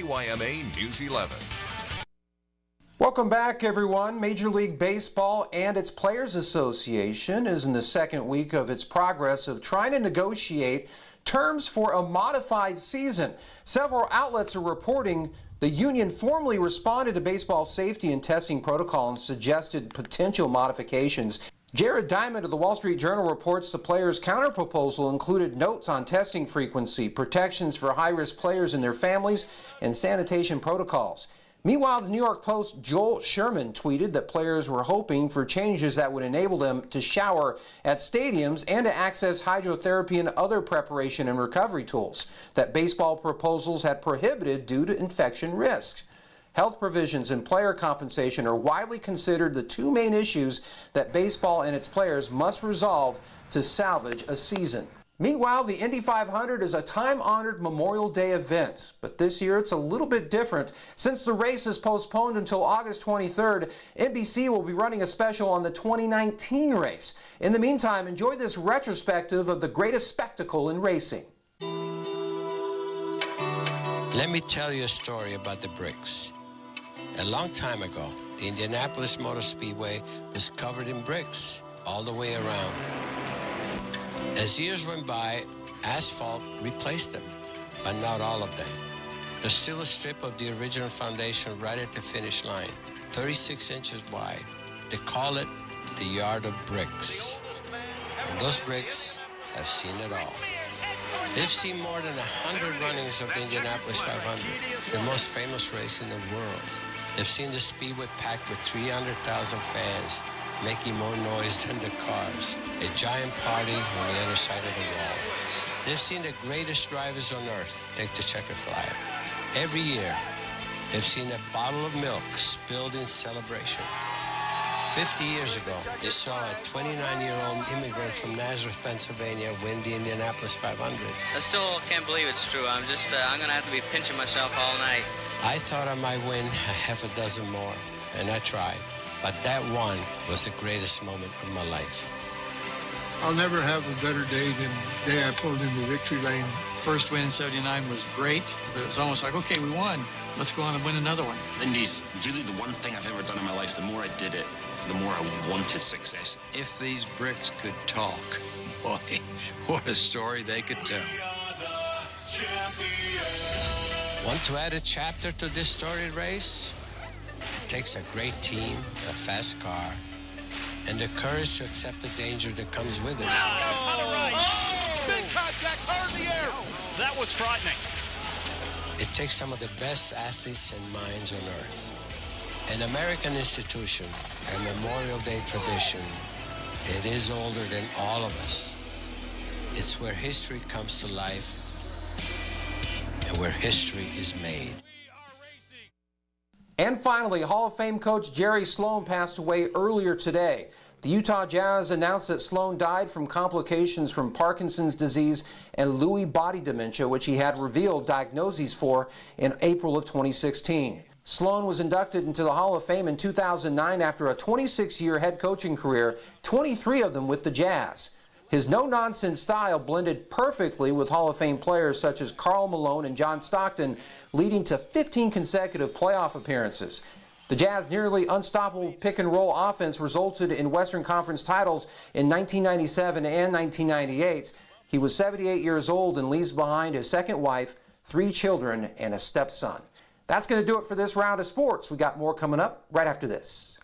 YMA News 11. Welcome back, everyone. Major League Baseball and its Players Association is in the second week of its progress of trying to negotiate terms for a modified season. Several outlets are reporting the union formally responded to baseball safety and testing protocol and suggested potential modifications. Jared Diamond of the Wall Street Journal reports the players' counterproposal included notes on testing frequency, protections for high-risk players and their families, and sanitation protocols. Meanwhile, the New York Post's Joel Sherman tweeted that players were hoping for changes that would enable them to shower at stadiums and to access hydrotherapy and other preparation and recovery tools that baseball proposals had prohibited due to infection risks. Health provisions and player compensation are widely considered the two main issues that baseball and its players must resolve to salvage a season. Meanwhile, the Indy 500 is a time-honored Memorial Day event, but this year it's a little bit different. Since the race is postponed until August 23rd, NBC will be running a special on the 2019 race. In the meantime, enjoy this retrospective of the greatest spectacle in racing. Let me tell you a story about the bricks. A long time ago, the Indianapolis Motor Speedway was covered in bricks all the way around. As years went by, asphalt replaced them, but not all of them. There's still a strip of the original foundation right at the finish line, 36 inches wide. They call it the Yard of Bricks. And those bricks have seen it all. They've seen more than 100 runnings of the Indianapolis 500, the most famous race in the world. They've seen the speedway packed with 300,000 fans, making more noise than the cars. A giant party on the other side of the walls. They've seen the greatest drivers on earth take the checker flyer. Every year, they've seen a bottle of milk spilled in celebration. 50 years ago, they saw a 29-year-old immigrant from Nazareth, Pennsylvania win the Indianapolis 500. I still can't believe it's true. I'm going to have to be pinching myself all night. I thought I might win a half a dozen more, and I tried. But that one was the greatest moment of my life. I'll never have a better day than the day I pulled into victory lane. First win in '79 was great, but it was almost like, okay, we won. Let's go on and win another one. Indy's really the one thing I've ever done in my life. The more I did it, the more I wanted success. If these bricks could talk, boy, what a story they could tell. Want to add a chapter to this storied race? It takes a great team, a fast car, and the courage to accept the danger that comes with it. Big contact, hard in the air. That was frightening. It takes some of the best athletes and minds on earth. An American institution, a Memorial Day tradition. It is older than all of us. It's where history comes to life and where history is made. And finally, Hall of Fame coach Jerry Sloan passed away earlier today. The Utah Jazz announced that Sloan died from complications from Parkinson's disease and Lewy body dementia, which he had revealed diagnoses for in April of 2016. Sloan was inducted into the Hall of Fame in 2009 after a 26-year head coaching career, 23 of them with the Jazz. His no-nonsense style blended perfectly with Hall of Fame players such as Karl Malone and John Stockton, leading to 15 consecutive playoff appearances. The Jazz' nearly unstoppable pick-and-roll offense resulted in Western Conference titles in 1997 and 1998. He was 78 years old and leaves behind his second wife, 3 children, and a stepson. That's going to do it for this round of sports. We got more coming up right after this.